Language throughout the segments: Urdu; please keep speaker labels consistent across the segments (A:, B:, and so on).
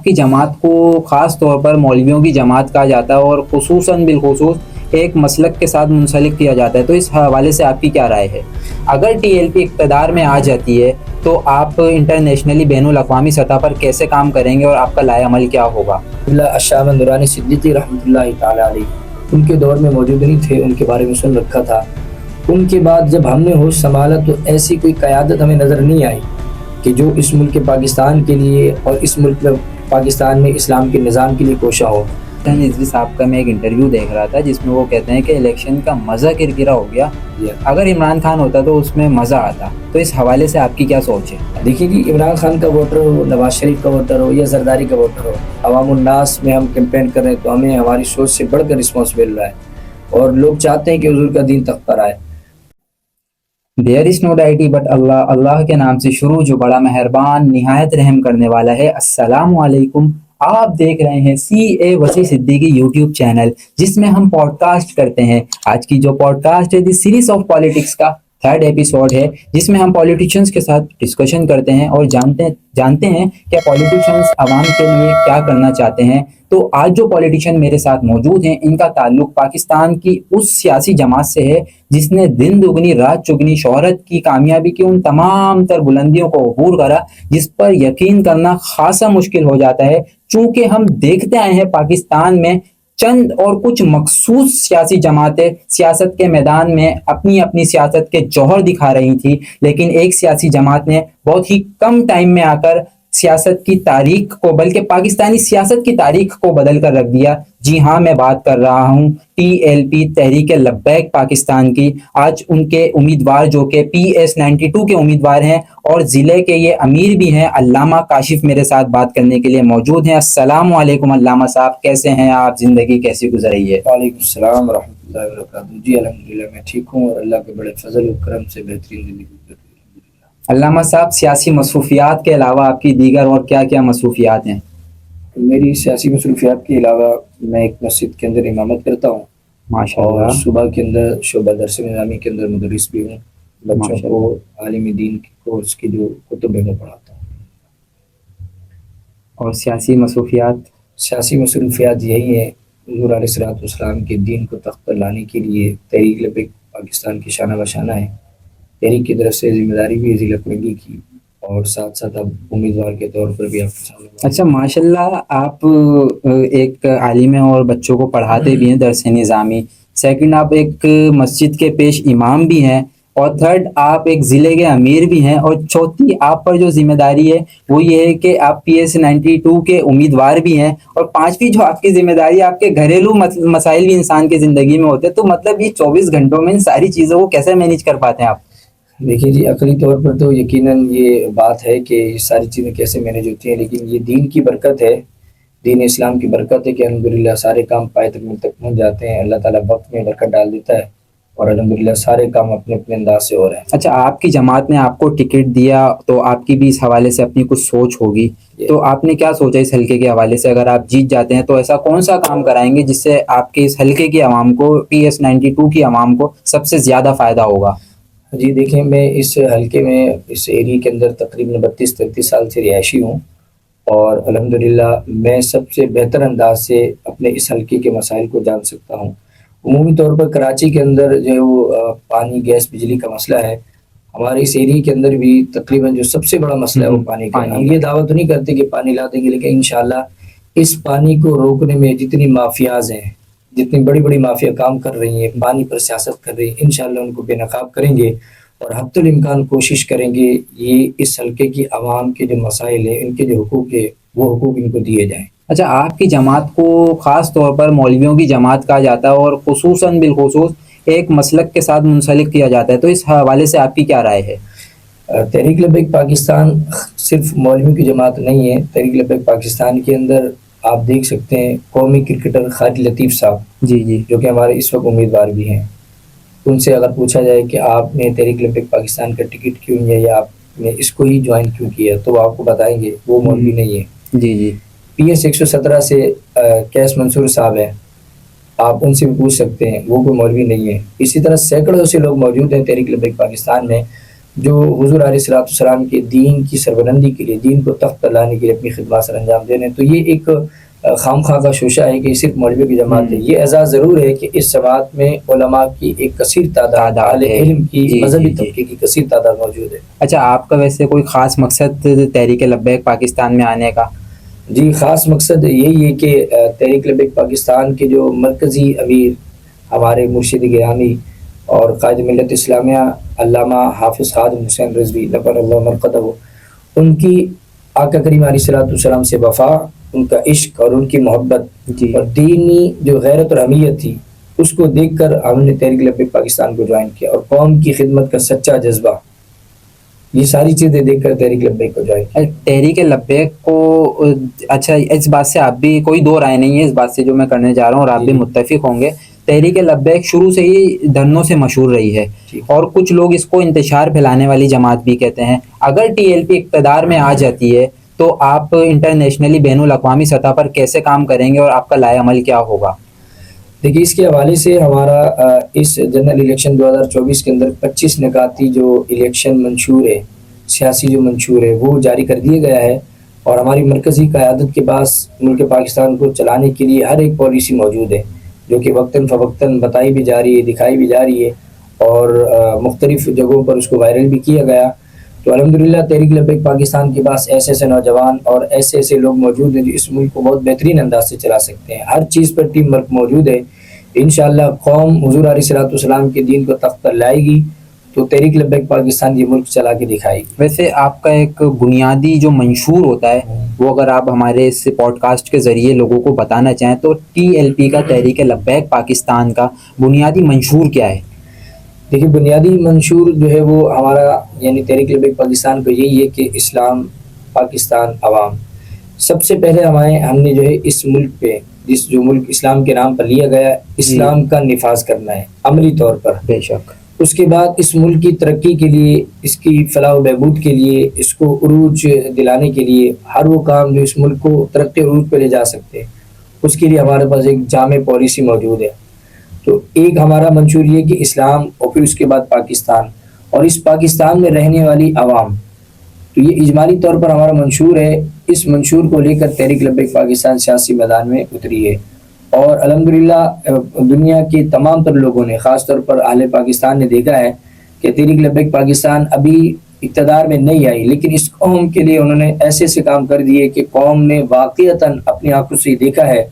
A: کی جماعت کو خاص طور پر مولویوں کی جماعت کہا جاتا ہے اور خصوصاً بالخصوص ایک مسلک کے ساتھ منسلک کیا جاتا ہے، تو اس حوالے سے آپ کی کیا رائے ہے؟ اگر ٹی ایل پی اقتدار میں آ جاتی ہے تو آپ انٹرنیشنلی بین الاقوامی سطح پر کیسے کام کریں گے اور آپ کا لائے عمل کیا ہوگا؟
B: اشام نورانی صدیقی رحمۃ اللہ تعالیٰ علیہ ان کے دور میں موجود نہیں تھے، ان کے بارے میں سن رکھا تھا. ان کے بعد جب ہم نے ہوش سنبھالا تو ایسی کوئی قیادت ہمیں نظر نہیں آئی کہ جو اس ملک پاکستان کے لیے اور اس ملک میں پاکستان میں اسلام کے نظام کے لیے کوشاں ہو.
A: نظری صاحب کا میں ایک انٹرویو دیکھ رہا تھا جس میں وہ کہتے ہیں کہ الیکشن کا مزہ کرکرا ہو گیا، اگر عمران خان ہوتا تو اس میں مزہ آتا. تو اس حوالے سے آپ کی کیا سوچ ہے؟
B: دیکھیے جی، عمران خان کا ووٹر ہو، نواز شریف کا ووٹر ہو یا زرداری کا ووٹر ہو، عوام الناس میں ہم کیمپین کر رہے ہیں تو ہمیں ہماری سوچ سے بڑھ کر رسپانس مل رہا ہے اور لوگ چاہتے ہیں کہ حضور کا دین تخت پر آئے.
A: There is no deity but Allah. اللہ کے نام سے شروع جو بڑا مہربان نہایت رحم کرنے والا ہے. السلام علیکم. آپ دیکھ رہے ہیں سی اے وسیع صدیقی یوٹیوب چینل جس میں ہم پوڈ کاسٹ کرتے ہیں. آج کی جو پوڈ کاسٹ ہے دی سیریز آف پالیٹکس کا 3rd ایپیسوڈ ہے جس میں ہم پولیٹیشنز کے ساتھ ڈسکشن کرتے ہیں اور جانتے ہیں کہ پولیٹیشنز عوام کے لیے کیا کرنا چاہتے ہیں. تو آج جو پولیٹیشین میرے ساتھ موجود ہیں ان کا تعلق پاکستان کی اس سیاسی جماعت سے ہے جس نے دن دگنی رات چگنی شہرت کی کامیابی کی ان تمام تر بلندیوں کو عبور کرا جس پر یقین کرنا خاصا مشکل ہو جاتا ہے. چونکہ ہم دیکھتے آئے ہیں پاکستان میں چند اور کچھ مخصوص سیاسی جماعتیں سیاست کے میدان میں اپنی اپنی سیاست کے جوہر دکھا رہی تھی، لیکن ایک سیاسی جماعت نے بہت ہی کم ٹائم میں آ کر سیاست کی تاریخ کو بلکہ پاکستانی سیاست کی تاریخ کو بدل کر رکھ دیا. جی ہاں، میں بات کر رہا ہوں T L P Tehreek Labbaik Pakistan کی. آج ان کے امیدوار جو کہ PS92 کے امیدوار ہیں اور ضلع کے یہ امیر بھی ہیں، علامہ کاشف میرے ساتھ بات کرنے کے لیے موجود ہیں. السلام علیکم علامہ صاحب، کیسے ہیں آپ؟ زندگی کیسی گزر رہی ہے؟
B: وعلیکم السلام ورحمۃ اللہ وبرکاتہ. جی الحمدللہ میں ٹھیک ہوں اور اللہ کے بڑے فضل و کرم سے بہترین زندگی گزر رہی ہے.
A: علامہ صاحب، سیاسی مصروفیات کے علاوہ آپ کی دیگر اور کیا کیا مصروفیات ہیں؟
B: میری سیاسی مصروفیات کے علاوہ میں ایک مسجد کے اندر امامت کرتا ہوں
A: ماشاءاللہ،
B: اور صبح کے اندر شعبہ درس نظامی کے اندر مدرس بھی ہوں. بچوں کو عالم دین کے کورس کی جو کتب ہے وہ پڑھاتا ہوں.
A: اور سیاسی
B: مصروفیات یہی ہیں، حضور علیہ الصلوۃ والسلام کے دین کو تخت پر لانے کے لیے تحریک لبیک پاکستان کی شانہ بشانہ ہے. تحریک کی طرف سے ذمہ داری بھی ہے ضلع پنڈی کی اور ساتھ ساتھ اب امیدوار کے طور پر بھی آپ کے سامنے.
A: اچھا، ماشاءاللہ، آپ ایک عالم ہیں اور بچوں کو پڑھاتے بھی ہیں درس نظامی. سیکنڈ، آپ ایک مسجد کے پیش امام بھی ہیں. اور تھرڈ، آپ ایک ضلع کے امیر بھی ہیں. اور چوتھی آپ پر جو ذمہ داری ہے وہ یہ ہے کہ آپ PS92 کے امیدوار بھی ہیں. اور پانچویں جو آپ کی ذمہ داری ہے، آپ کے گھریلو مسائل بھی انسان کی زندگی میں ہوتے ہیں. تو مطلب یہ 24 گھنٹوں میں ان ساری چیزوں کو کیسے مینیج کر پاتے ہیں آپ؟
B: دیکھیے جی، عقلی طور پر تو یقیناً یہ بات ہے کہ یہ ساری چیزیں کیسے مینیج ہوتی ہیں، لیکن یہ دین کی برکت ہے، دین اسلام کی برکت ہے کہ الحمدللہ سارے کام پائے تک پہنچ جاتے ہیں. اللہ تعالیٰ وقت میں برکت ڈال دیتا ہے اور الحمدللہ سارے کام اپنے اپنے انداز سے ہو رہے ہیں.
A: اچھا، آپ کی جماعت نے آپ کو ٹکٹ دیا تو آپ کی بھی اس حوالے سے اپنی کچھ سوچ ہوگی، تو آپ نے کیا سوچا اس حلقے کے حوالے سے؟ اگر آپ جیت جاتے ہیں تو ایسا کون سا کام کرائیں گے جس سے آپ کے اس حلقے کی عوام کو، PS92 کی عوام کو سب سے زیادہ فائدہ ہوگا؟
B: جی دیکھیں، میں اس حلقے میں اس ایریے کے اندر تقریباً 32-33 سال سے رہائشی ہوں اور الحمدللہ میں سب سے بہتر انداز سے اپنے اس حلقے کے مسائل کو جان سکتا ہوں. عمومی طور پر کراچی کے اندر جو وہ پانی گیس بجلی کا مسئلہ ہے، ہمارے اس ایریے کے اندر بھی تقریباً جو سب سے بڑا مسئلہ ہے وہ پانی کا. ہم یہ دعویٰ تو نہیں کرتے کہ پانی لا دیں گے، لیکن انشاءاللہ اس پانی کو روکنے میں جتنی مافیاز ہیں، جتنی بڑی بڑی مافیا کام کر رہی ہیں، پانی پر سیاست کر رہی ہیں، انشاءاللہ ان کو بے نقاب کریں گے اور حتی الامکان کوشش کریں گے یہ اس حلقے کی عوام کے جو مسائل ہیں، ان کے جو حقوق ہے وہ حقوق ان کو دیے جائیں.
A: اچھا، آپ کی جماعت کو خاص طور پر مولویوں کی جماعت کہا جاتا ہے اور خصوصاً بالخصوص ایک مسلک کے ساتھ منسلک کیا جاتا ہے، تو اس حوالے سے آپ کی کیا رائے ہے؟
B: تحریک لبیک پاکستان صرف مولویوں کی جماعت نہیں ہے. تحریک لبیک پاکستان کے اندر آپ دیکھ سکتے ہیں قومی کرکٹر خالد لطیف صاحب
A: جی
B: جو کہ ہمارے اس وقت امیدوار بھی ہیں، ان سے اگر پوچھا جائے کہ آپ نے تحریک لبیک پاکستان کا ٹکٹ کیوں لیا یا آپ نے اس کو ہی جوائن کیوں کیا، تو وہ آپ کو بتائیں گے وہ مولوی نہیں ہے.
A: جی
B: PS 117 سے کیس منصور صاحب ہیں، آپ ان سے بھی پوچھ سکتے ہیں، وہ کوئی مولوی نہیں ہے. اسی طرح سینکڑوں سے لوگ موجود ہیں تحریک لبیک پاکستان میں جو حضور علیہ الصلوۃ والسلام کے دین کی سربلندی کے لیے، دین کو تخت پر لانے کے لیے اپنی خدمات سر انجام دے رہے ہیں. تو یہ ایک خام خواہ کا شوشہ ہے کہ صرف مولوی کی جماعت ہے. یہ اعزاز ضرور ہے کہ اس جماعت میں علماء کی ایک کثیر تعداد، اہل علم کی، مذہبی طبقے کی کثیر تعداد موجود ہے.
A: اچھا، آپ کا ویسے کوئی خاص مقصد تحریک لبیک پاکستان میں آنے کا؟
B: جی، خاص مقصد یہی ہے کہ تحریک لبیک پاکستان کے جو مرکزی امیر ہمارے مرشد گرامی اور قائد ملت اسلامیہ علامہ حافظ خادم حسین رضوی نور اللہ مرقدہ، ان کی آقا کریم علیہ الصلوۃ والسلام سے وفا، ان کا عشق اور ان کی محبت اور دینی جو غیرت اور حمیت تھی، اس کو دیکھ کر ہم نے تحریک لبیک پاکستان کو جوائن کیا، اور قوم کی خدمت کا سچا جذبہ، یہ ساری چیزیں دیکھ کر تحریک لبیک کو جوائن کیا.
A: تحریک لبیک کو، اچھا اس بات سے آپ بھی کوئی دو رائے نہیں ہے اس بات سے جو میں کرنے جا رہا ہوں، اور آپ بھی متفق ہوں گے، تحریک لبیک شروع سے ہی دھرنوں سے مشہور رہی ہے، اور کچھ لوگ اس کو انتشار پھیلانے والی جماعت بھی کہتے ہیں. اگر ٹی ایل پی اقتدار میں آ جاتی ہے تو آپ انٹرنیشنلی، بین الاقوامی سطح پر کیسے کام کریں گے اور آپ کا لائے عمل کیا ہوگا؟
B: دیکھیے، اس کے حوالے سے ہمارا اس جنرل الیکشن 2024 کے اندر 25 نکاتی جو الیکشن منشور ہے، سیاسی جو منشور ہے، وہ جاری کر دیا گیا ہے، اور ہماری مرکزی قیادت کے پاس ملک پاکستان کو چلانے کے لیے ہر ایک پالیسی موجود ہے، جو کہ وقتاً فوقتاً بتائی بھی جا رہی ہے، دکھائی بھی جا رہی ہے، اور مختلف جگہوں پر اس کو وائرل بھی کیا گیا. تو الحمدللہ تحریک لبیک پاکستان کے پاس ایسے ایسے نوجوان اور ایسے ایسے لوگ موجود ہیں جو اس ملک کو بہت بہترین انداز سے چلا سکتے ہیں. ہر چیز پر ٹیم ورک موجود ہے. انشاءاللہ قوم حضور علیہ الصلوۃ والسلام کے دین کو تخت پر لائے گی تو تحریک لبیک پاکستان یہ ملک چلا کے دکھائے گی.
A: ویسے آپ کا ایک بنیادی جو منشور ہوتا ہے، وہ اگر آپ ہمارے اس پوڈ کاسٹ کے ذریعے لوگوں کو بتانا چاہیں تو ٹی ایل پی کا، تحریک لبیک پاکستان کا بنیادی منشور کیا ہے؟
B: دیکھیے، بنیادی منشور جو ہے وہ ہمارا، یعنی تحریک لبیک پاکستان کو یہی ہے کہ اسلام، پاکستان، عوام. سب سے پہلے ہم نے جو ہے اس ملک پہ، جس جو ملک اسلام کے نام پر لیا گیا، اسلام کا نفاذ کرنا ہے عملی طور پر.
A: بے شک.
B: اس کے بعد اس ملک کی ترقی کے لیے، اس کی فلاح و بہبود کے لیے، اس کو عروج دلانے کے لیے، ہر وہ کام جو اس ملک کو ترقی عروج پہ لے جا سکتے ہیں، اس کے لیے ہمارے پاس ایک جامع پالیسی موجود ہے. تو ایک ہمارا منشور یہ کہ اسلام، اور پھر اس کے بعد پاکستان، اور اس پاکستان میں رہنے والی عوام. تو یہ اجمالی طور پر ہمارا منشور ہے. اس منشور کو لے کر تحریک لبیک پاکستان سیاسی میدان میں اتری ہے، اور الحمدللہ دنیا کے تمام تر لوگوں نے، خاص طور پر اہل پاکستان نے دیکھا ہے کہ تحریک لبیک پاکستان ابھی اقتدار میں نہیں آئی، لیکن اس قوم کے لیے انہوں نے ایسے ایسے کام کر دیے کہ قوم نے واقعتاً اپنی آنکھوں سے دیکھا ہے،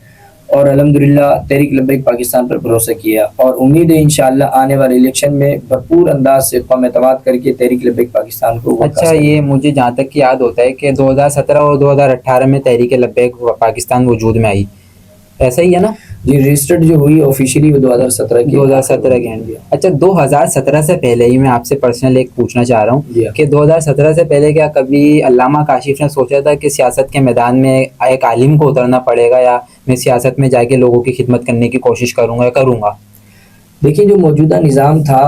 B: اور الحمدللہ تحریک لبیک پاکستان پر بھروسہ کیا، اور امید ہے انشاءاللہ آنے والے الیکشن میں بھرپور انداز سے قوم اعتماد کر کے تحریک لبیک پاکستان کو.
A: اچھا، یہ مجھے جہاں تک یاد ہوتا ہے کہ 2017 اور 2018 میں تحریک لبیک پاکستان وجود میں آئی، ایسا ہی ہے نا؟
B: جی، رجسٹرڈ جو ہوئی آفیشلی وہ 2017
A: کے اینڈ. اچھا، 2017 سے پہلے ہی میں آپ سے پرسنل ایک پوچھنا چاہ رہا ہوں کہ 2017 سے پہلے کیا کبھی علامہ کاشف نے سوچا تھا کہ سیاست کے میدان میں ایک عالم کو اترنا پڑے گا، یا میں سیاست میں جا کے لوگوں کی خدمت کرنے کی کوشش کروں گا؟
B: دیکھیے، جو موجودہ نظام تھا،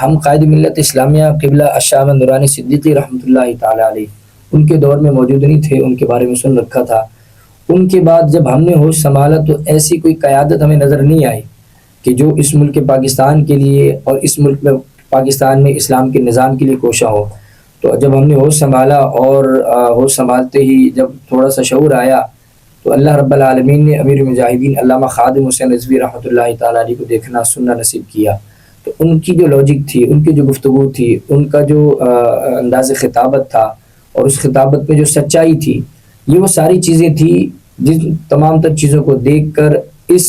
B: ہم قائد ملت اسلامیہ قبلہ الشام نورانی صدیقی رحمۃ اللہ تعالی علیہ، ان کے دور میں موجود نہیں تھے، ان کے بارے میں سن رکھا تھا. ان کے بعد جب ہم نے ہوش سنبھالا تو ایسی کوئی قیادت ہمیں نظر نہیں آئی کہ جو اس ملک پاکستان کے لیے اور اس ملک میں پاکستان میں اسلام کے نظام کے لیے کوشاں ہو. تو جب ہم نے ہوش سنبھالا، اور ہوش سنبھالتے ہی جب تھوڑا سا شعور آیا، تو اللہ رب العالمین نے امیر مجاہدین علامہ خادم حسین رضوی رحمۃ اللہ تعالیٰ علیہ کو دیکھنا سننا نصیب کیا. تو ان کی جو لاجک تھی، ان کی جو گفتگو تھی، ان کا جو انداز خطابت تھا، اور اس خطابت میں جو سچائی تھی، یہ وہ ساری چیزیں تھیں جن تمام تر چیزوں کو دیکھ کر اس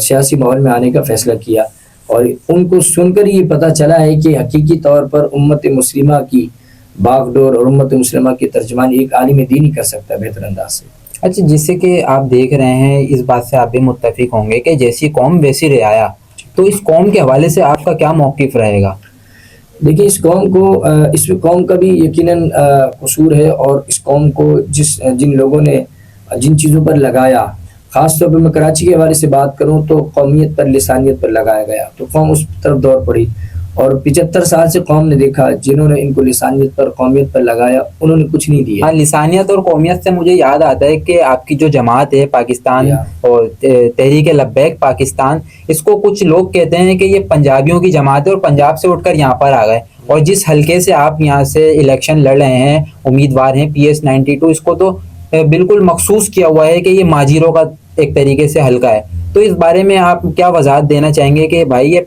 B: سیاسی ماحول میں آنے کا فیصلہ کیا. اور ان کو سن کر یہ پتہ چلا ہے کہ حقیقی طور پر امت مسلمہ کی باغ ڈور اور امت مسلمہ کی ترجمانی ایک عالم دین ہی کر سکتا ہے بہتر انداز سے.
A: اچھا، جس سے کہ آپ دیکھ رہے ہیں، اس بات سے آپ بھی متفق ہوں گے کہ جیسی قوم ویسی رعایا، تو اس قوم کے حوالے سے آپ کا کیا موقف رہے گا؟
B: دیکھیے، اس قوم کو، اس قوم کا بھی یقیناً قصور ہے، اور اس قوم کو جن لوگوں نے جن چیزوں پر لگایا، خاص طور پر میں کراچی کے حوالے سے بات کروں تو قومیت پر، لسانیت پر لگایا گیا، تو قوم اس طرف دوڑ پڑی. اور 75 سال سے قوم نے دیکھا جنہوں نے ان کو لسانیت پر، قومیت پر لگایا، انہوں نے کچھ نہیں دیا.
A: ہاں، لسانیت اور قومیت سے مجھے یاد آتا ہے کہ آپ کی جو جماعت ہے پاکستان اور تحریک لبیک پاکستان، اس کو کچھ لوگ کہتے ہیں کہ یہ پنجابیوں کی جماعت ہے اور پنجاب سے اٹھ کر یہاں پر آ گئے. اور جس حلقے سے آپ یہاں سے الیکشن لڑ رہے ہیں، امیدوار ہیں PS92، اس کو تو بالکل مخصوص کیا ہوا ہے کہ یہ ماجروں کا ایک طریقے سے حلقہ ہے. تو اس بارے میں آپ کیا وضاحت دینا چاہیں گے کہ بھائی یہ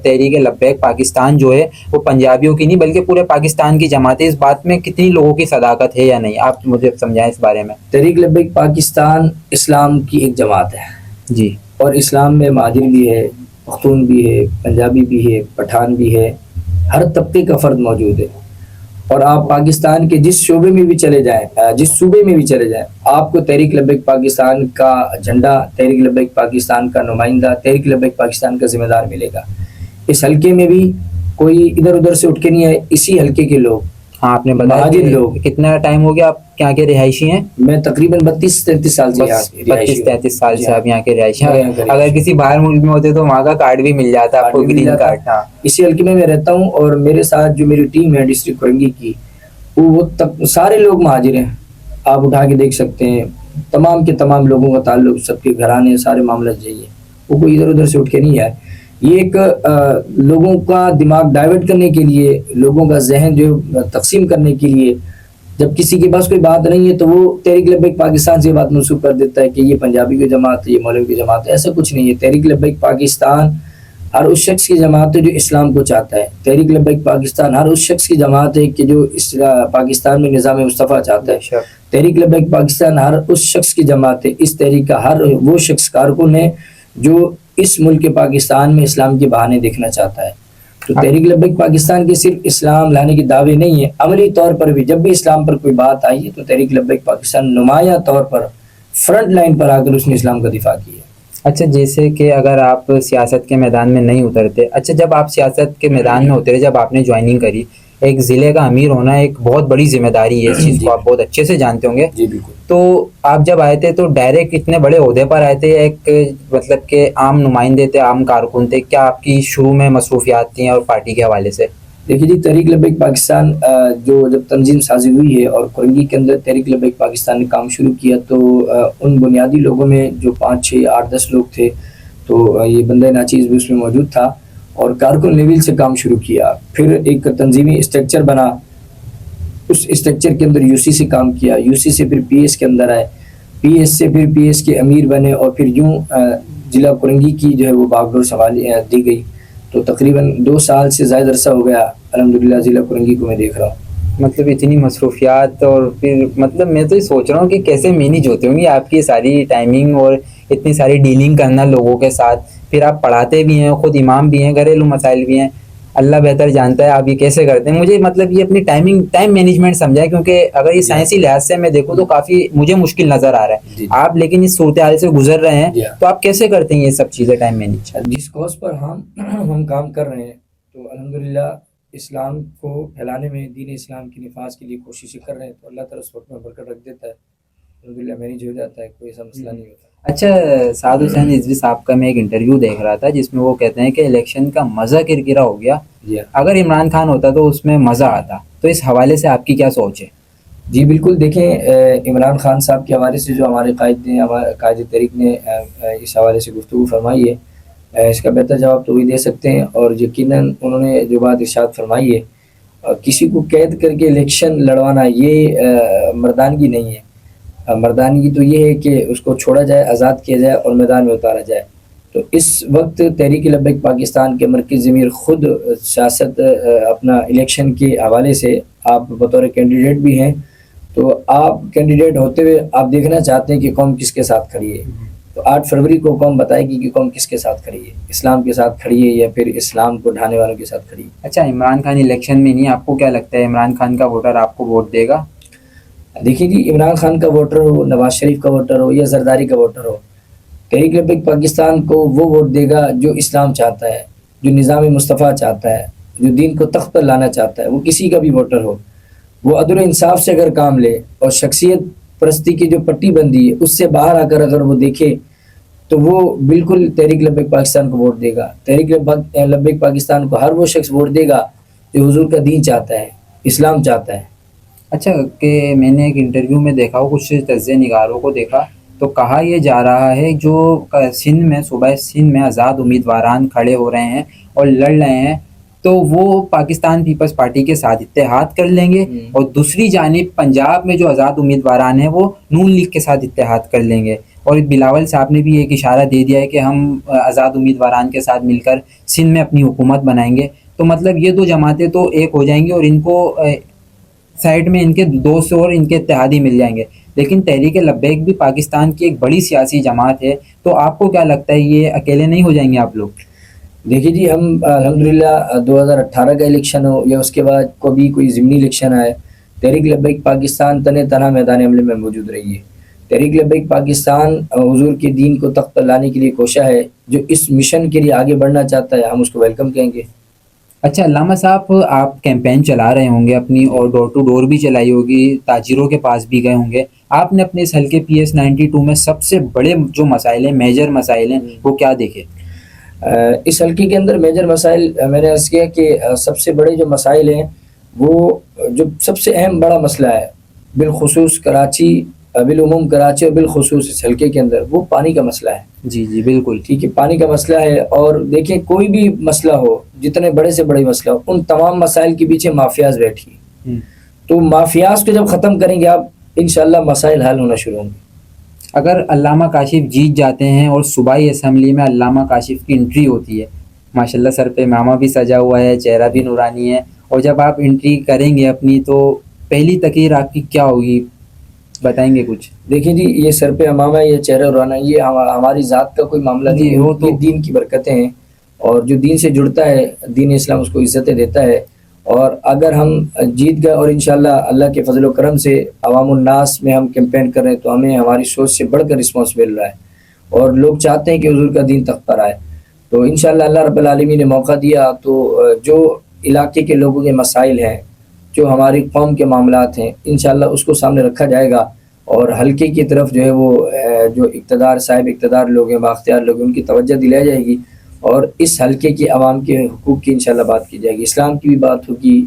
A: تحریک لبیک پاکستان جو ہے وہ پنجابیوں کی نہیں بلکہ پورے پاکستان کی جماعت ہے، اس بات میں کتنی لوگوں کی صداقت ہے یا نہیں؟ آپ مجھے سمجھائیں اس بارے میں.
B: تحریک لبیک پاکستان اسلام کی ایک جماعت ہے
A: جی.
B: اور اسلام میں مہاجر بھی ہے، پختون بھی ہے، پنجابی بھی ہے، پٹھان بھی ہے، ہر طبقے کا فرد موجود ہے. اور آپ پاکستان کے جس شعبے میں بھی چلے جائیں، جس صوبے میں بھی چلے جائیں، آپ کو تحریک لبیک پاکستان کا جھنڈا، تحریک لبیک پاکستان کا نمائندہ، تحریک لبیک پاکستان کا ذمہ دار ملے گا. اس حلقے میں بھی کوئی ادھر ادھر سے اٹھ کے نہیں آئے، اسی حلقے کے لوگ،
A: ہاں آپ نے بتایا
B: مہاجر لوگ.
A: کتنا ٹائم ہو گیا آپ یہاں کے رہائشی ہیں؟
B: میں تقریباً 32-33 سال سے یہاں رہائشی ہوں.
A: 32-33 سال سے آپ یہاں کے رہائشی
B: میں
A: ہیں.
B: یہاں کا
A: اگر
B: رہائشی
A: کسی باہر ملک میں ہوتے تو وہاں کا کارڈ بھی مل جاتا آپ کو،
B: بھی مل
A: گرین
B: جاتا.
A: کارڈ. ہاں
B: اسی حلقے میں رہتا ہوں اور میرے ساتھ جو میری ٹیم ہے ڈسٹرکٹ کورنگی کی، وہ سارے لوگ مہاجر ہیں. آپ اٹھا کے دیکھ سکتے ہیں، تمام کے تمام لوگوں کا تعلق، سب کے گھرانے، سارے معاملہ چاہیے. وہ کوئی ادھر ادھر سے اٹھ کے نہیں آئے. یہ ایک لوگوں کا دماغ ڈائیورٹ کرنے کے لیے، لوگوں کا ذہن جو تقسیم کرنے کے لیے، جب کسی کے پاس کوئی بات نہیں ہے تو وہ تحریک لبیک پاکستان سے بات منسوخ کر دیتا ہے کہ یہ پنجابی کی جماعت ہے، یہ مولوی کی جماعت ہے. ایسا کچھ نہیں ہے. تحریک لبیک پاکستان ہر اس شخص کی جماعت ہے جو اسلام کو چاہتا ہے. تحریک لبیک پاکستان ہر اس شخص کی جماعت ہے کہ جو اس پاکستان میں نظام مصطفیٰ چاہتا ہے. تحریک لبیک پاکستان ہر اس شخص کی جماعت ہے، اس تحریک کا ہر وہ شخص کارکن ہے جو اس ملک پاکستان میں اسلام کے بہانے دیکھنا چاہتا ہے. تو تحریک لبیک پاکستان کے صرف اسلام لانے کے دعوے نہیں ہیں، عملی طور پر بھی جب بھی اسلام پر کوئی بات آئی ہے تو تحریک لبیک پاکستان نمایاں طور پر فرنٹ لائن پر آ کر اس نے اسلام کا دفاع کیا.
A: اچھا، جیسے کہ اگر آپ سیاست کے میدان میں نہیں اترتے، اچھا جب آپ سیاست کے میدان میں اترے، جب آپ نے جوائننگ کری، ایک ضلع کا امیر ہونا ایک بہت بڑی ذمہ داری ہے، اس چیز کو آپ بہت اچھے سے جانتے ہوں گے.
B: جی بالکل.
A: تو آپ جب آئے تھے تو ڈائریکٹ اتنے بڑے عہدے پر آئے تھے، ایک مطلب کہ عام نمائندے تھے، عام کارکن تھے؟ کیا آپ کی شروع میں مصروفیات تھیں اور پارٹی کے حوالے سے؟
B: دیکھیے جی، تحریک لبیک پاکستان جو جب تنظیم سازی ہوئی ہے اور کورنگی کے اندر تحریک لبیک پاکستان نے کام شروع کیا تو ان بنیادی لوگوں میں جو 5 6 8 10 لوگ تھے، تو یہ بندہ ناچیز بھی اس میں موجود تھا اور کارکن لیول سے کام شروع کیا. پھر ایک تنظیمی اسٹرکچر بنا، اس اسٹرکچر کے اندر یو سی سے کام کیا، یو سی سے پھر پی ایس کے اندر آئے، پی ایس سے پھر پی ایس کے امیر بنے اور پھر یوں ضلع کورنگی کی جو ہے وہ باغڈور سنبھالی دی گئی. تو تقریباً 2 سال سے زائد عرصہ ہو گیا الحمدللہ ضلع کورنگی کو میں دیکھ رہا ہوں.
A: مطلب اتنی مصروفیات، اور پھر مطلب میں تو یہ سوچ رہا ہوں کہ کیسے مینیج ہوتی ہوں گی آپ کی ساری ٹائمنگ اور اتنی ساری ڈیلنگ کرنا لوگوں کے ساتھ. پھر آپ پڑھاتے بھی ہیں، خود امام بھی ہیں، گھریلو مسائل بھی ہیں. اللہ بہتر جانتا ہے آپ یہ کیسے کرتے ہیں. مجھے مطلب یہ اپنی ٹائم مینجمنٹ سمجھا ہے، کیونکہ اگر یہ سائنسی لحاظ سے میں دیکھوں تو کافی مجھے مشکل نظر آ رہا ہے. آپ لیکن اس صورتحال سے گزر رہے ہیں، تو آپ کیسے کرتے ہیں یہ سب چیزیں ٹائم مینیج؟
B: جس کوز پر ہم کام کر رہے ہیں تو الحمدللہ اسلام کو پھیلانے میں، دین اسلام کی نفاذ کے لیے کوششیں کر رہے ہیں تو اللہ تعالیٰ اس وقت میں برکت رکھ دیتا ہے، الحمدللہ مینیج ہو جاتا ہے، کوئی ایسا مسئلہ نہیں ہوتا.
A: اچھا، سعد حسین رضوی صاحب کا میں ایک انٹرویو دیکھ رہا تھا جس میں وہ کہتے ہیں کہ الیکشن کا مزہ کرکرا ہو گیا، اگر عمران خان ہوتا تو اس میں مزہ آتا. تو اس حوالے سے آپ کی کیا سوچ ہے؟
B: جی بالکل. دیکھیں عمران خان صاحب کے حوالے سے جو ہمارے قائد نے، ہمارے قائد تحریک نے اس حوالے سے گفتگو فرمائی ہے، اس کا بہتر جواب تو وہی دے سکتے ہیں. اور یقیناً انہوں نے جو بات ارشاد فرمائی ہے، کسی کو قید کر کے الیکشن لڑوانا یہ مردانگی نہیں ہے. مردانگی تو یہ ہے کہ اس کو چھوڑا جائے، آزاد کیا جائے اور میدان میں اتارا جائے. تو اس وقت تحریک لبیک پاکستان کے مرکزی امیر خود سیاست اپنا الیکشن کے حوالے سے، آپ بطور کینڈیڈیٹ بھی ہیں، تو آپ کینڈیڈیٹ ہوتے ہوئے آپ دیکھنا چاہتے ہیں کہ قوم کس کے ساتھ کھڑی ہے. تو 8 فروری کو قوم بتائے گی کہ قوم کس کے ساتھ کھڑی ہے، اسلام کے ساتھ کھڑی ہے یا پھر اسلام کو ڈھانے والوں کے ساتھ کھڑی ہے.
A: اچھا، عمران خان الیکشن میں نہیں، آپ کو کیا لگتا ہے عمران خان کا ووٹر آپ کو ووٹ دے گا؟
B: دیکھیے جی، عمران خان کا ووٹر ہو، نواز شریف کا ووٹر ہو یا زرداری کا ووٹر ہو، تحریک لبیک پاکستان کو وہ ووٹ دے گا جو اسلام چاہتا ہے، جو نظام مصطفیٰ چاہتا ہے، جو دین کو تخت پر لانا چاہتا ہے. وہ کسی کا بھی ووٹر ہو، وہ عدل و انصاف سے اگر کام لے اور شخصیت پرستی کی جو پٹی بندی ہے اس سے باہر آ کر اگر وہ دیکھے تو وہ بالکل تحریک لبیک پاکستان کو ووٹ دے گا. تحریک لبیک پاکستان کو ہر وہ شخص ووٹ دے گا جو حضور کا دین چاہتا ہے، اسلام چاہتا ہے.
A: اچھا، کہ میں نے ایک انٹرویو میں دیکھا ہو، کچھ تجزیہ نگاروں کو دیکھا تو کہا یہ جا رہا ہے جو سندھ میں، صوبہ سندھ میں آزاد امیدواران کھڑے ہو رہے ہیں اور لڑ رہے ہیں، تو وہ پاکستان پیپلز پارٹی کے ساتھ اتحاد کر لیں گے، اور دوسری جانب پنجاب میں جو آزاد امیدواران ہیں وہ نون لیگ کے ساتھ اتحاد کر لیں گے. اور بلاول صاحب نے بھی ایک اشارہ دے دیا ہے کہ ہم آزاد امیدواران کے ساتھ مل کر سندھ میں اپنی حکومت بنائیں گے. تو مطلب یہ دو جماعتیں تو ایک ہو جائیں گی، اور ان کو سائڈ میں ان کے دوست اور ان کے اتحادی مل جائیں گے. لیکن تحریک لبیک بھی پاکستان کی ایک بڑی سیاسی جماعت ہے، تو آپ کو کیا لگتا ہے یہ اکیلے نہیں ہو جائیں گے آپ لوگ؟
B: دیکھیے جی، ہم الحمدللہ 2018 کا الیکشن ہو یا اس کے بعد کبھی کوئی ضمنی الیکشن آئے، تحریک لبیک پاکستان تن تنہا میدان عمل میں موجود رہی ہے. تحریک لبیک پاکستان حضور کے دین کو تخت پر لانے کے لیے کوشاں ہے. جو اس مشن کے لیے آگے بڑھنا چاہتا ہے ہم اس کو ویلکم کہیں گے.
A: اچھا علامہ صاحب، آپ کیمپین چلا رہے ہوں گے اپنی، اور ڈور ٹو ڈور بھی چلائی ہوگی، تاجروں کے پاس بھی گئے ہوں گے. آپ نے اپنے اس حلقے PS92 میں سب سے بڑے جو مسائل ہیں، میجر مسائل ہیں، وہ کیا دیکھے؟
B: اس حلقے کے اندر میجر مسائل میں نے عرض کیا کہ سب سے بڑے جو مسائل ہیں، وہ جو سب سے اہم بڑا مسئلہ ہے بالخصوص کراچی، بالعموم کراچی اور بالخصوص اس حلقے کے اندر، وہ پانی کا مسئلہ ہے.
A: جی جی بالکل
B: ٹھیک ہے، پانی کا مسئلہ ہے. اور دیکھیں کوئی بھی مسئلہ ہو، جتنے بڑے سے بڑے مسئلہ ہو، ان تمام مسائل کے پیچھے مافیاز بیٹھی ہیں. تو مافیاز کو جب ختم کریں گے آپ، انشاءاللہ مسائل حل ہونا شروع ہوں گے.
A: اگر علامہ کاشف جیت جاتے ہیں اور صوبائی اسمبلی میں علامہ کاشف کی انٹری ہوتی ہے، ماشاءاللہ سر پہ امامہ بھی سجا ہوا ہے، چہرہ بھی نورانی ہے، اور جب آپ انٹری کریں گے اپنی، تو پہلی تقریر آپ کی کیا ہوگی، بتائیں گے کچھ؟
B: دیکھیں جی، یہ سر پہ امامہ، یہ چہرہ نورانی، یہ ہماری ذات کا کوئی معاملہ نہیں ہے. وہ تو دین کی برکتیں ہیں، اور جو دین سے جڑتا ہے، دین اسلام اس کو عزتیں دیتا ہے. اور اگر ہم جیت گئے اور انشاءاللہ اللہ کے فضل و کرم سے عوام الناس میں ہم کیمپین کر رہے ہیں، تو ہمیں ہماری سوچ سے بڑھ کر رسپانس مل رہا ہے، اور لوگ چاہتے ہیں کہ حضور کا دین تخت پر آئے. تو انشاءاللہ اللہ رب العالمین نے موقع دیا، تو جو علاقے کے لوگوں کے مسائل ہیں، جو ہماری قوم کے معاملات ہیں، انشاءاللہ اس کو سامنے رکھا جائے گا. اور حلقے کی طرف جو ہے وہ جو صاحب اقتدار لوگ ہیں، بااختیار لوگ ہیں، ان کی توجہ دلائی جائے گی، اور اس حلقے کی عوام کے حقوق کی انشاءاللہ بات کی جائے گی، اسلام کی بھی بات ہوگی،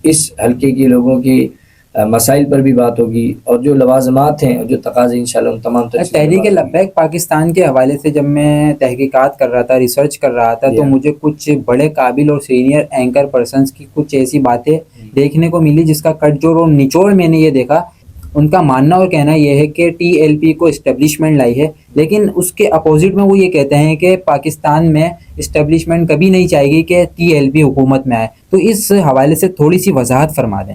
B: اس حلقے کے لوگوں کے مسائل پر بھی بات ہوگی، اور جو لوازمات ہیں، جو تقاضے، انشاءاللہ ان تمام
A: تحریک لبیک پاکستان کے حوالے سے جب میں تحقیقات کر رہا تھا، ریسرچ کر رہا تھا، تو مجھے کچھ بڑے قابل اور سینئر اینکر پرسنز کی کچھ ایسی باتیں دیکھنے کو ملی جس کا کٹ جوڑ اور نچوڑ میں نے یہ دیکھا. ان کا ماننا اور کہنا یہ ہے کہ TLP کو اسٹیبلشمنٹ لائی ہے، لیکن اس کے اپوزٹ میں وہ یہ کہتے ہیں کہ پاکستان میں اسٹیبلشمنٹ کبھی نہیں چاہے گی کہ TLP حکومت میں آئے. تو اس حوالے سے تھوڑی سی وضاحت فرما دیں.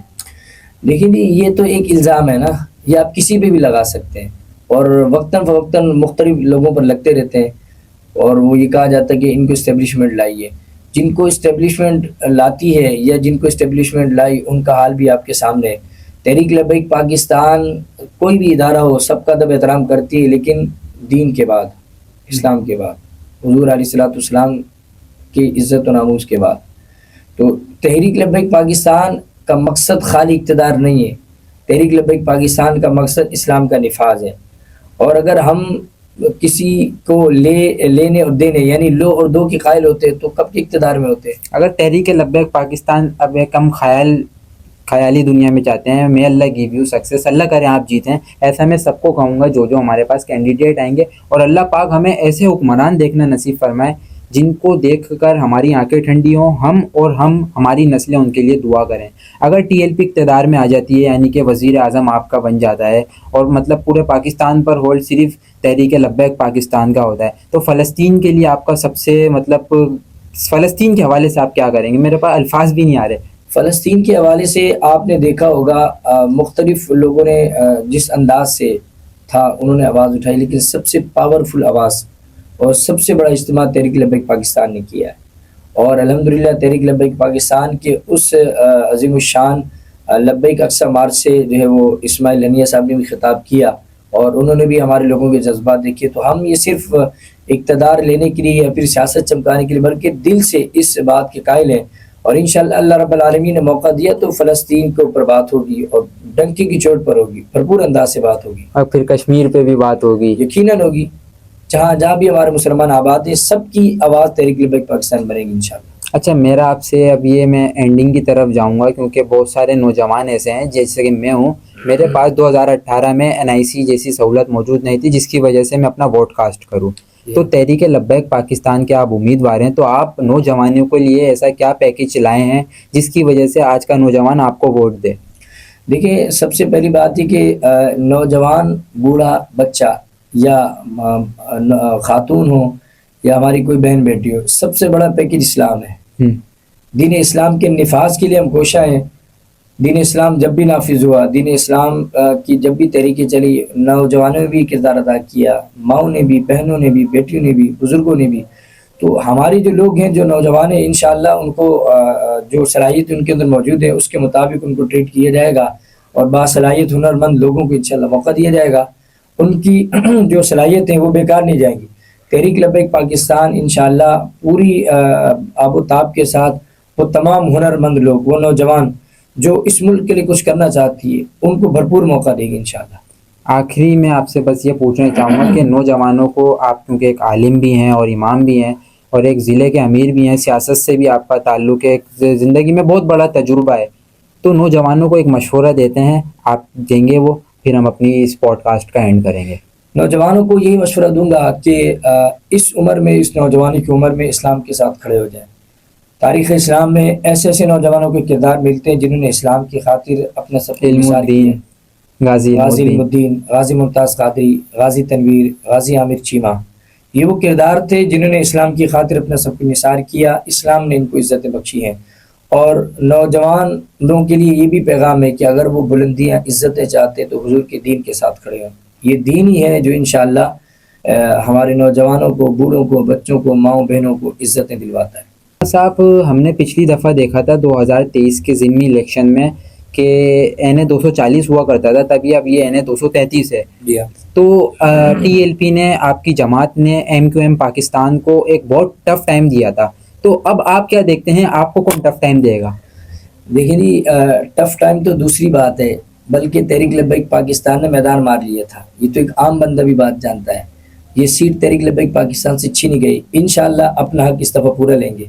B: دیکھیں جی، یہ تو ایک الزام ہے نا، یہ آپ کسی پہ بھی لگا سکتے ہیں، اور وقتاً فوقتاً مختلف لوگوں پر لگتے رہتے ہیں، اور وہ یہ کہا جاتا ہے کہ ان کو اسٹیبلشمنٹ لائی ہے. جن کو اسٹیبلشمنٹ لاتی ہے یا جن کو اسٹیبلشمنٹ لائی، ان کا حال بھی آپ کے سامنے ہے. تحریک لبیک پاکستان کوئی بھی ادارہ ہو، سب کا ادب احترام کرتی ہے، لیکن دین کے بعد، اسلام کے بعد، حضور علیہ الصلوۃ والسلام کی عزت و ناموس کے بعد. تو تحریک لبیک پاکستان کا مقصد خالی اقتدار نہیں ہے. تحریک لبیک پاکستان کا مقصد اسلام کا نفاذ ہے. اور اگر ہم کسی کو لینے اور دینے، یعنی لو اور دو کے قائل ہوتے تو کب کے اقتدار میں ہوتے.
A: اگر تحریک لبیک پاکستان اب کم خیالی دنیا میں چاہتے ہیں، میں اللہ گیو یو سکسیس، اللہ کرے آپ جیتیں، ایسا میں سب کو کہوں گا جو ہمارے پاس کینڈیڈیٹ آئیں گے، اور اللہ پاک ہمیں ایسے حکمران دیکھنا نصیب فرمائے جن کو دیکھ کر ہماری آنکھیں ٹھنڈی ہوں، ہم ہماری نسلیں ان کے لیے دعا کریں. اگر TLP اقتدار میں آ جاتی ہے، یعنی کہ وزیر اعظم آپ کا بن جاتا ہے، اور مطلب پورے پاکستان پر ہولڈ صرف تحریک لبیک پاکستان کا ہوتا ہے، تو فلسطین کے لیے آپ کا سب سے مطلب فلسطین کے حوالے سے آپ کیا کریں گے؟ میرے پاس الفاظ بھی نہیں آ رہے.
B: فلسطین کے حوالے سے آپ نے دیکھا ہوگا مختلف لوگوں نے جس انداز سے تھا انہوں نے آواز اٹھائی، لیکن سب سے پاورفل آواز اور سب سے بڑا اجتماع تحریک لبیک پاکستان نے کیا ہے. اور الحمدللہ تحریک لبیک پاکستان کے اس عظیم الشان لبیک اقصی مارچ سے جو ہے وہ اسماعیل ہنیہ صاحب نے بھی خطاب کیا، اور انہوں نے بھی ہمارے لوگوں کے جذبات دیکھے. تو ہم یہ صرف اقتدار لینے کے لیے یا پھر سیاست چمکانے کے لیے، بلکہ دل سے اس بات کے قائل ہیں، اور انشاءاللہ اللہ رب العالمین نے موقع دیا تو فلسطین کے اوپر بات ہوگی، اور ڈنکی کی چوٹ پر ہوگی، بھرپور انداز سے بات ہوگی،
A: اور پھر کشمیر پہ بھی بات ہوگی،
B: یقیناً ہوگی. جہاں بھی ہمارے مسلمان آباد ہیں، سب کی آواز تحریک لبیک پاکستان بنے گی انشاءاللہ.
A: اچھا، میرا آپ سے اب یہ میں اینڈنگ کی طرف جاؤں گا، کیونکہ بہت سارے نوجوان ایسے ہیں جیسے کہ میں ہوں، میرے پاس 2018 میں NIC جیسی سہولت موجود نہیں تھی جس کی وجہ سے میں اپنا ووٹ کاسٹ کروں. تو تحریک لبیک پاکستان کے آپ امیدوار ہیں، تو آپ نوجوانوں کے لیے ایسا کیا پیکیج چلائے ہیں جس کی وجہ سے آج کا نوجوان آپ کو ووٹ دے؟
B: دیکھیں، سب سے پہلی بات ہے کہ نوجوان، بوڑھا، بچہ یا خاتون ہو یا ہماری کوئی بہن بیٹی ہو، سب سے بڑا پیکیج اسلام ہے۔ دین اسلام کے نفاذ کے لیے ہم کوشاں ہیں۔ دین اسلام جب بھی نافذ ہوا، دین اسلام کی جب بھی تحریکیں چلی، نوجوانوں نے بھی کردار ادا کیا، ماؤں نے بھی، بہنوں نے بھی، بیٹیوں نے بھی، بزرگوں نے بھی۔ تو ہمارے جو لوگ ہیں، جو نوجوان ہیں، انشاءاللہ ان کو جو صلاحیت ان کے اندر موجود ہے اس کے مطابق ان کو ٹریٹ کیا جائے گا، اور باصلاحیت ہنر مند لوگوں کو انشاءاللہ موقع دیا جائے گا۔ ان کی جو صلاحیتیں وہ بیکار نہیں جائیں گی۔ تحریک لبیک پاکستان انشاءاللہ پوری آب و تاب کے ساتھ وہ تمام ہنر مند لوگ، وہ نوجوان جو اس ملک کے لیے کچھ کرنا چاہتی ہے، ان کو بھرپور موقع دے گی انشاءاللہ۔
A: آخری میں آپ سے بس یہ پوچھنا چاہوں گا کہ نوجوانوں کو، آپ کیونکہ ایک عالم بھی ہیں اور امام بھی ہیں اور ایک ضلع کے امیر بھی ہیں، سیاست سے بھی آپ کا تعلق ہے، ایک زندگی میں بہت بڑا تجربہ ہے، تو نوجوانوں کو ایک مشورہ دیتے ہیں، آپ دیں گے وہ؟ پھر ہم اپنی اس پوڈ کاسٹ کا اینڈ کریں گے۔
B: نوجوانوں کو یہی مشورہ دوں گا کہ اس عمر میں، اس نوجوانی کی عمر میں اسلام کے ساتھ کھڑے ہو جائیں۔ تاریخ اسلام میں ایسے ایسے نوجوانوں کے کردار ملتے ہیں جنہوں نے اسلام کی خاطر اپنا سب کچھ
A: علم
B: نثار کیا۔
A: الدین، غازی
B: علم الدین، غازی ممتاز قادری، غازی تنویر، غازی عامر چیمہ، یہ وہ کردار تھے جنہوں نے اسلام کی خاطر اپنا سب کچھ نثار کیا۔ اسلام نے ان کو عزتیں بخشی ہیں، اور نوجوانوں کے لیے یہ بھی پیغام ہے کہ اگر وہ بلندیاں، عزتیں چاہتے تو حضور کے دین کے ساتھ کھڑے ہوں۔ یہ دین ہی ہے جو انشاءاللہ ہمارے نوجوانوں کو، بوڑھوں کو، بچوں کو، ماؤں بہنوں کو عزتیں دلواتا ہے۔
A: صاحب، ہم نے پچھلی دفعہ دیکھا تھا 2023 کے ضمنی الیکشن میں کہ این اے 240 ہوا کرتا تھا، تبھی اب یہ این اے 233 ہے۔
B: جی ہاں۔
A: تو ٹی ایل پی نے، آپ کی جماعت نے، ایم کیو ایم پاکستان کو ایک بہت ٹف ٹائم دیا تھا، تو اب آپ کیا دیکھتے ہیں، آپ کو کون ٹف ٹائم دے گا؟
B: دیکھیں جی، ٹف ٹائم تو دوسری بات ہے، بلکہ تحریک لبیک پاکستان نے میدان مار لیا تھا، یہ تو ایک عام بندہ بھی بات جانتا ہے۔ یہ سیٹ تحریک لبیک پاکستان سے چھینی گئی، انشاءاللہ اپنا حق اس دفعہ پورا لیں گے،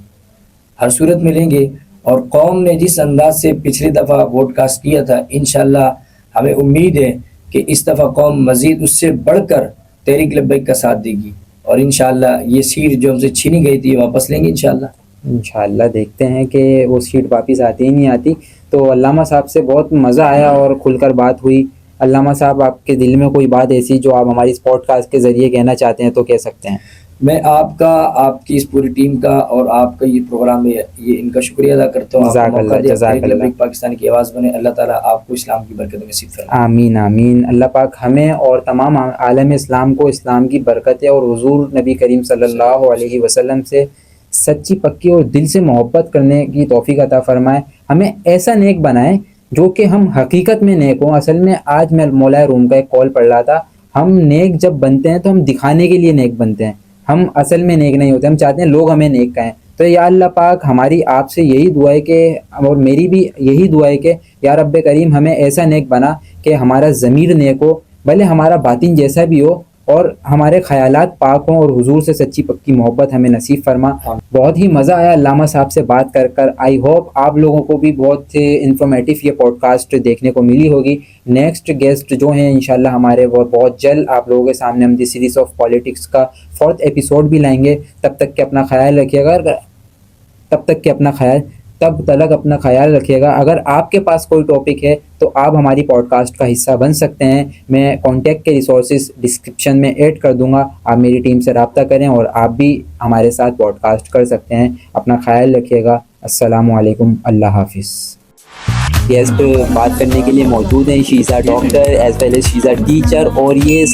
B: ہر صورت میں لیں گے۔ اور قوم نے جس انداز سے پچھلی دفعہ ووٹ کاسٹ کیا تھا، انشاءاللہ ہمیں امید ہے کہ اس دفعہ قوم مزید اس سے بڑھ کر تحریک لبیک کا ساتھ دے گی، اور انشاءاللہ یہ سیٹ جو ہم سے چھینی گئی تھی واپس لیں گے انشاءاللہ۔
A: انشاءاللہ دیکھتے ہیں کہ وہ سیٹ واپس آتی ہی نہیں آتی۔ تو علامہ صاحب سے بہت مزہ آیا اور کھل کر بات ہوئی۔ علامہ صاحب، آپ کے دل میں کوئی بات ایسی جو آپ ہماری اس پوڈ کاسٹ کے ذریعے کہنا چاہتے ہیں تو کہہ سکتے ہیں۔
B: میں آپ کا، آپ کی اس پوری ٹیم کا اور آپ کا یہ پروگرام ہے، یہ ان کا شکریہ ادا کرتا ہوں۔
A: جزاک اللہ، جزاک اللہ۔
B: پاکستان کی آواز بنے، اللہ تعالیٰ آپ کو اسلام کی برکت نصیب فرمائے۔
A: آمین آمین۔ اللہ پاک ہمیں اور تمام عالم اسلام کو اسلام کی برکتیں اور حضور نبی کریم صلی اللہ علیہ وسلم سے سچی پکی اور دل سے محبت کرنے کی توفیق عطا فرمائے۔ ہمیں ایسا نیک بنائے جو کہ ہم حقیقت میں نیک ہوں۔ اصل میں آج میں مولا روم کا ایک کال پڑھ رہا تھا، ہم نیک جب بنتے ہیں تو ہم دکھانے کے لیے نیک بنتے ہیں، ہم اصل میں نیک نہیں ہوتے، ہم چاہتے ہیں لوگ ہمیں نیک کہیں۔ تو یا اللہ پاک، ہماری آپ سے یہی دعا ہے کہ، اور میری بھی یہی دعا ہے کہ یا رب کریم ہمیں ایسا نیک بنا کہ ہمارا ضمیر نیک ہو، بھلے ہمارا باطن جیسا بھی ہو، اور ہمارے خیالات پاک ہوں، اور حضور سے سچی پکی محبت ہمیں نصیب فرما۔ بہت ہی مزہ آیا علامہ صاحب سے بات کر۔ آئی ہوپ آپ لوگوں کو بھی بہت انفارمیٹیو یہ پوڈ کاسٹ دیکھنے کو ملی ہوگی۔ نیکسٹ گیسٹ جو ہیں انشاءاللہ ہمارے، وہ بہت جلد آپ لوگوں کے سامنے ہم دی سیریز آف پالیٹکس کا 4th ایپیسوڈ بھی لائیں گے۔ تب تک کہ اپنا خیال رکھیے گا، تب تک اپنا خیال رکھیے گا۔ اگر آپ کے پاس کوئی ٹاپک ہے تو آپ ہماری پوڈ کاسٹ کا حصہ بن سکتے ہیں، میں کانٹیکٹ کے ریسورسز ڈسکرپشن میں ایڈ کر دوں گا، آپ میری ٹیم سے رابطہ کریں اور آپ بھی ہمارے ساتھ پوڈ کاسٹ کر سکتے ہیں۔ اپنا خیال رکھیے گا۔ السلام علیکم، اللہ حافظ۔ گیسٹ بات کرنے کے لیے موجود ہیں، she is a doctor as well as she is a teacher, اور یہ